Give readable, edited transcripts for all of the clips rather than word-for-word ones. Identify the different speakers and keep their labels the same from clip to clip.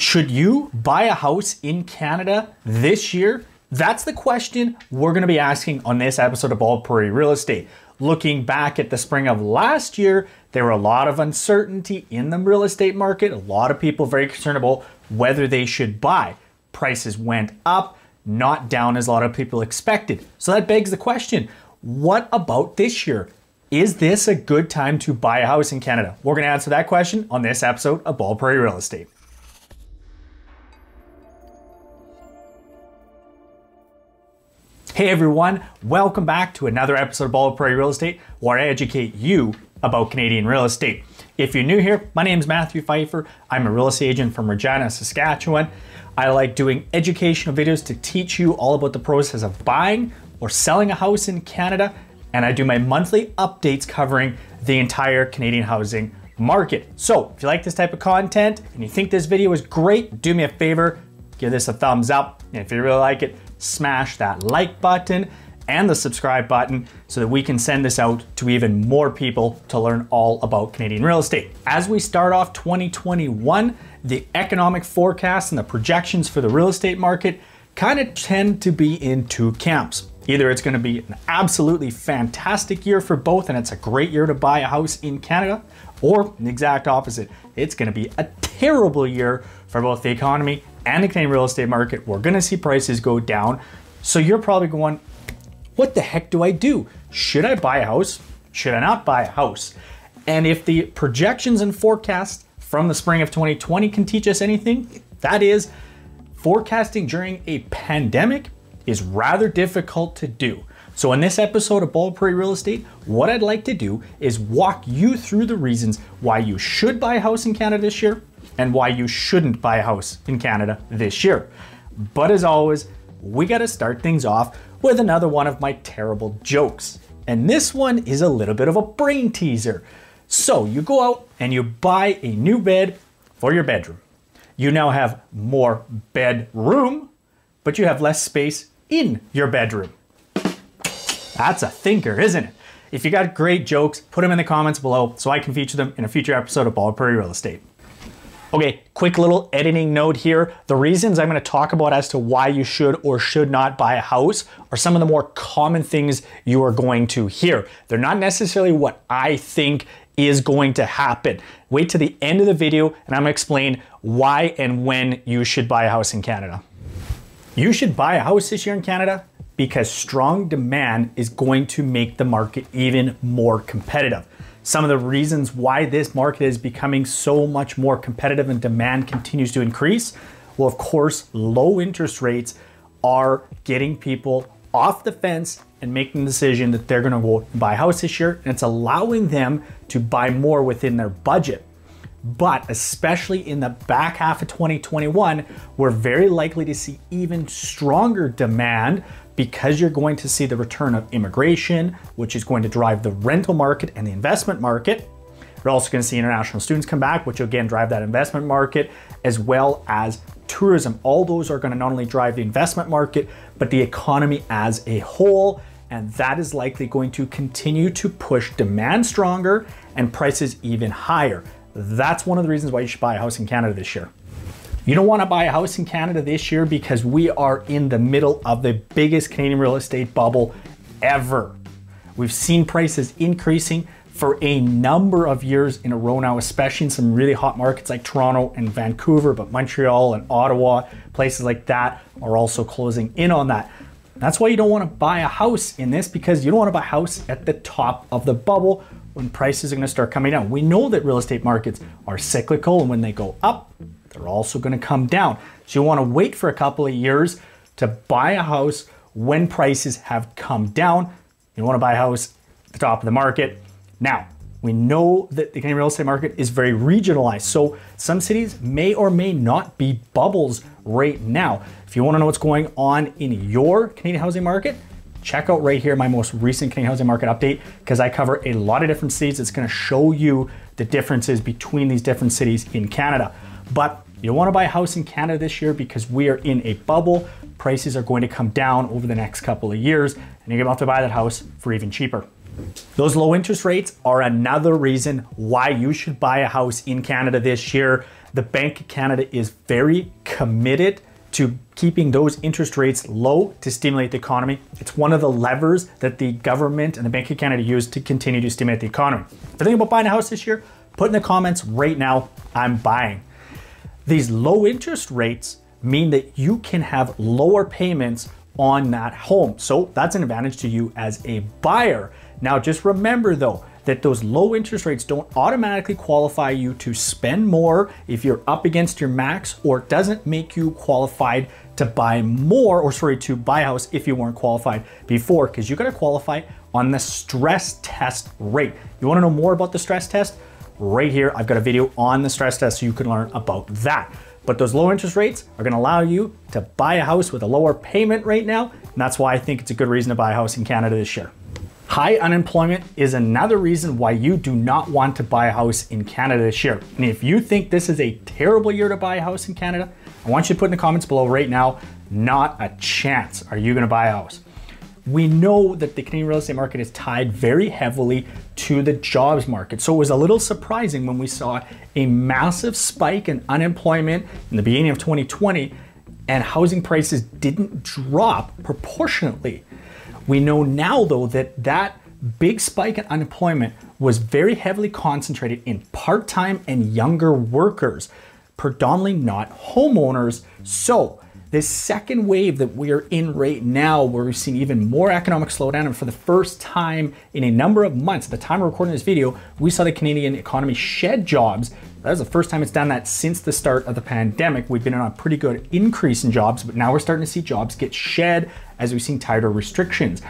Speaker 1: Should you buy a house in Canada this year? That's the question we're going to be asking on this episode of Bald Prairie Real Estate. Looking back at the spring of last year, there were a lot of uncertainty in the real estate market. A lot of people very concerned about whether they should buy. Prices went up, not down as a lot of people expected. So that begs the question, what about this year? Is this a good time to buy a house in Canada? We're going to answer that question on this episode of Bald Prairie Real Estate. Hey everyone, welcome back to another episode of Bald Prairie Real Estate, where I educate you about Canadian real estate. If you're new here, my name is Matthew Pfeiffer. I'm a real estate agent from Regina, Saskatchewan. I like doing educational videos to teach you all about the process of buying or selling a house in Canada, and I do my monthly updates covering the entire Canadian housing market. So if you like this type of content and you think this video is great, do me a favor, give this a thumbs up, and if you really like it, smash that like button and the subscribe button so that we can send this out to even more people to learn all about Canadian real estate. As we start off 2021, the economic forecasts and the projections for the real estate market kind of tend to be in two camps. Either it's going to be an absolutely fantastic year for both and it's a great year to buy a house in Canada, or the exact opposite. It's going to be a terrible year for both the economy and the Canadian real estate market. We're going to see prices go down. So you're probably going, what the heck do I do? Should I buy a house? Should I not buy a house? And if the projections and forecasts from the spring of 2020 can teach us anything, that is, forecasting during a pandemic is rather difficult to do. So in this episode of Bald Prairie Real Estate, what I'd like to do is walk you through the reasons why you should buy a house in Canada this year and why you shouldn't buy a house in Canada this year. But as always, we got to start things off with another one of my terrible jokes. And this one is a little bit of a brain teaser. So you go out and you buy a new bed for your bedroom. You now have more bedroom, but you have less space in your bedroom. That's a thinker, isn't it? If you got great jokes, put them in the comments below so I can feature them in a future episode of Bald Prairie Real Estate. Okay, quick little editing note here. The reasons I'm going to talk about as to why you should or should not buy a house are some of the more common things you are going to hear. They're not necessarily what I think is going to happen. Wait to the end of the video and I'm going to explain why and when you should buy a house in Canada. You should buy a house this year in Canada because strong demand is going to make the market even more competitive. Some of the reasons why this market is becoming so much more competitive and demand continues to increase, well, of course, low interest rates are getting people off the fence and making the decision that they're gonna go buy a house this year, and it's allowing them to buy more within their budget. But especially in the back half of 2021, we're very likely to see even stronger demand because you're going to see the return of immigration, which is going to drive the rental market and the investment market. We're also going to see international students come back, which will again drive that investment market, as well as tourism. All those are going to not only drive the investment market, but the economy as a whole. And that is likely going to continue to push demand stronger and prices even higher. That's one of the reasons why you should buy a house in Canada this year. You don't want to buy a house in Canada this year because we are in the middle of the biggest Canadian real estate bubble ever. We've seen prices increasing for a number of years in a row now, especially in some really hot markets like Toronto and Vancouver, but Montreal and Ottawa, places like that are also closing in on that. That's why you don't want to buy a house in this, because you don't want to buy a house at the top of the bubble when prices are going to start coming down. We know that real estate markets are cyclical, and when they go up, they're also going to come down. So you want to wait for a couple of years to buy a house when prices have come down. You want to buy a house at the top of the market. Now, we know that the Canadian real estate market is very regionalized. So some cities may or may not be bubbles right now. If you want to know what's going on in your Canadian housing market, check out right here my most recent Canadian housing market update, because I cover a lot of different cities. It's going to show you the differences between these different cities in Canada. But you don't want to buy a house in Canada this year because we are in a bubble. Prices are going to come down over the next couple of years, and you're going to have to buy that house for even cheaper. Those low interest rates are another reason why you should buy a house in Canada this year. the Bank of Canada is very committed to keeping those interest rates low to stimulate the economy. It's one of the levers that the government and the Bank of Canada use to continue to stimulate the economy. If you're thinking about buying a house this year, put in the comments right now, I'm buying. These low interest rates mean that you can have lower payments on that home. So that's an advantage to you as a buyer. Now, just remember though, that those low interest rates don't automatically qualify you to spend more if you're up against your max, or it doesn't make you qualified to buy more, or sorry, to buy a house if you weren't qualified before, because you gotta qualify on the stress test rate. You wanna know more about the stress test? Right here, I've got a video on the stress test so you can learn about that. But those low interest rates are gonna allow you to buy a house with a lower payment right now, and that's why I think it's a good reason to buy a house in Canada this year. High unemployment is another reason why you do not want to buy a house in Canada this year. And if you think this is a terrible year to buy a house in Canada, I want you to put in the comments below right now, not a chance are you gonna buy a house. We know that the Canadian real estate market is tied very heavily to the jobs market. So it was a little surprising when we saw a massive spike in unemployment in the beginning of 2020 and housing prices didn't drop proportionately. We know now though that that big spike in unemployment was very heavily concentrated in part-time and younger workers, predominantly not homeowners. So this second wave that we are in right now, where we've seen even more economic slowdown, and for the first time in a number of months, at the time of recording this video, we saw the Canadian economy shed jobs. That is the first time it's done that since the start of the pandemic. We've been on a pretty good increase in jobs, but now we're starting to see jobs get shed as we've seen tighter restrictions.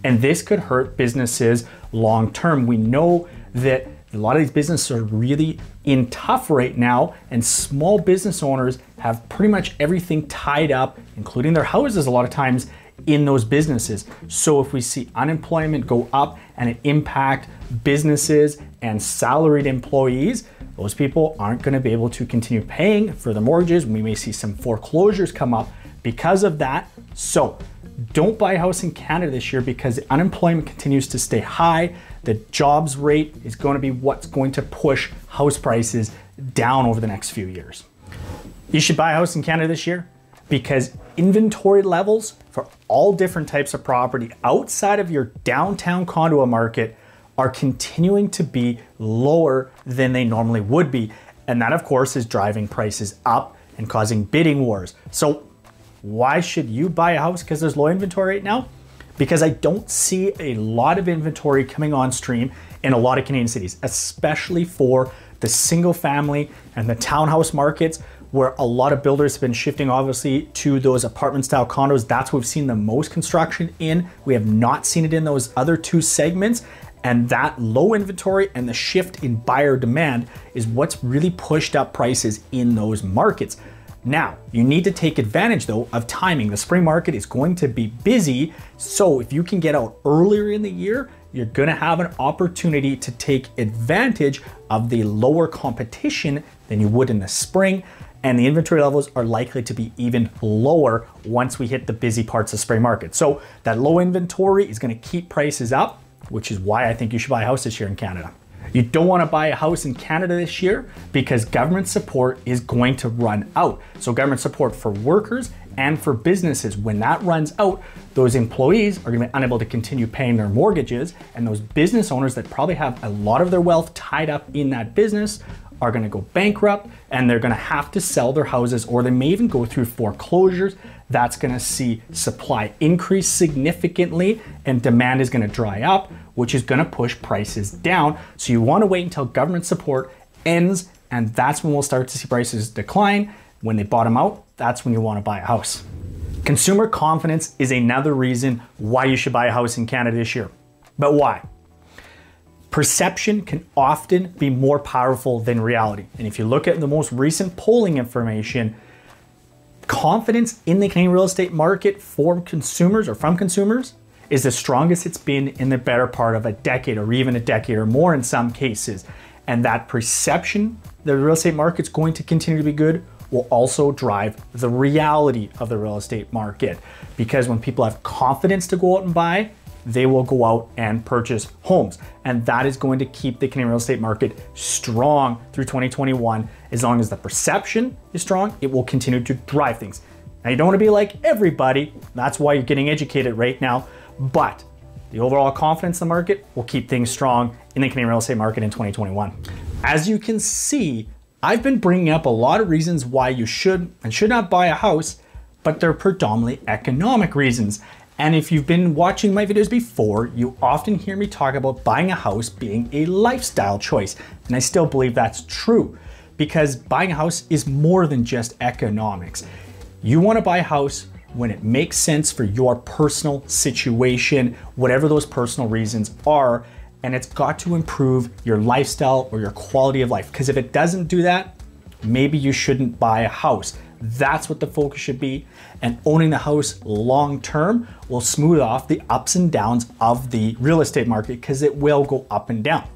Speaker 1: And this could hurt businesses long term. We know that a lot of these businesses are really in tough right now, and small business owners have pretty much everything tied up, including their houses a lot of times, in those businesses. So if we see unemployment go up and it impact businesses and salaried employees, those people aren't going to be able to continue paying for their mortgages. We may see some foreclosures come up because of that. So don't buy a house in Canada this year because unemployment continues to stay high. The jobs rate is going to be what's going to push house prices down over the next few years. You should buy a house in Canada this year because inventory levels for all different types of property outside of your downtown condo market are continuing to be lower than they normally would be. And that of course is driving prices up and causing bidding wars. So why should you buy a house because there's low inventory right now? Because I don't see a lot of inventory coming on stream in a lot of Canadian cities, especially for the single family and the townhouse markets, where a lot of builders have been shifting obviously to those apartment style condos. That's what we've seen the most construction in. We have not seen it in those other two segments. And that low inventory and the shift in buyer demand is what's really pushed up prices in those markets. Now, you need to take advantage though of timing. The spring market is going to be busy. So if you can get out earlier in the year, you're gonna have an opportunity to take advantage of the lower competition than you would in the spring. And the inventory levels are likely to be even lower once we hit the busy parts of spring market. So that low inventory is gonna keep prices up, which is why I think you should buy a house this year in Canada. You don't want to buy a house in Canada this year because government support is going to run out. So government support for workers and for businesses, when that runs out, those employees are going to be unable to continue paying their mortgages, and those business owners that probably have a lot of their wealth tied up in that business are going to go bankrupt, and they're going to have to sell their houses, or they may even go through foreclosures. That's going to see supply increase significantly and demand is going to dry up, which is going to push prices down. So you want to wait until government support ends, and that's when we'll start to see prices decline. When they bottom out, that's when you want to buy a house. Consumer confidence is another reason why you should buy a house in Canada this year. But why? Perception can often be more powerful than reality. And if you look at the most recent polling information, confidence in the Canadian real estate market for consumers or from consumers is the strongest it's been in the better part of a decade, or even a decade or more in some cases. And that perception that the real estate market's going to continue to be good will also drive the reality of the real estate market. Because when people have confidence to go out and buy, they will go out and purchase homes. And that is going to keep the Canadian real estate market strong through 2021. As long as the perception is strong, it will continue to drive things. Now, you don't want to be like everybody. That's why you're getting educated right now. But the overall confidence in the market will keep things strong in the Canadian real estate market in 2021. As you can see, I've been bringing up a lot of reasons why you should and should not buy a house, but they're predominantly economic reasons. And if you've been watching my videos before, you often hear me talk about buying a house being a lifestyle choice. And I still believe that's true, because buying a house is more than just economics. You want to buy a house when it makes sense for your personal situation, whatever those personal reasons are, and it's got to improve your lifestyle or your quality of life. Because if it doesn't do that, maybe you shouldn't buy a house. That's what the focus should be. And owning the house long-term will smooth off the ups and downs of the real estate market, because it will go up and down.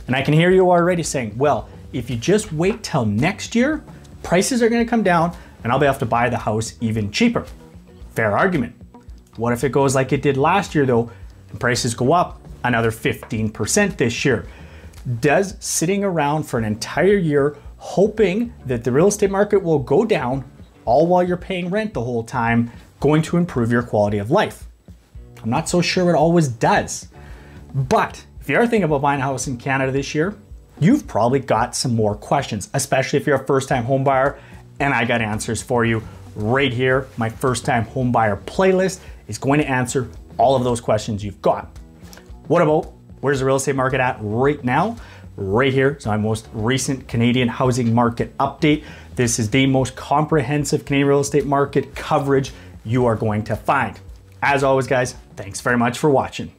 Speaker 1: And I can hear you already saying, well, if you just wait till next year, prices are gonna come down and I'll be able to buy the house even cheaper. Fair argument. What if it goes like it did last year though, and prices go up another 15% this year? Does sitting around for an entire year hoping that the real estate market will go down, all while you're paying rent the whole time, going to improve your quality of life? I'm not so sure it always does. But if you are thinking about buying a house in Canada this year, you've probably got some more questions, especially if you're a first-time home buyer, and I got answers for you right here. My first-time home buyer playlist is going to answer all of those questions you've got. What about where's the real estate market at right now? Right here is my most recent Canadian housing market update. This is the most comprehensive Canadian real estate market coverage you are going to find. As always, guys, thanks very much for watching.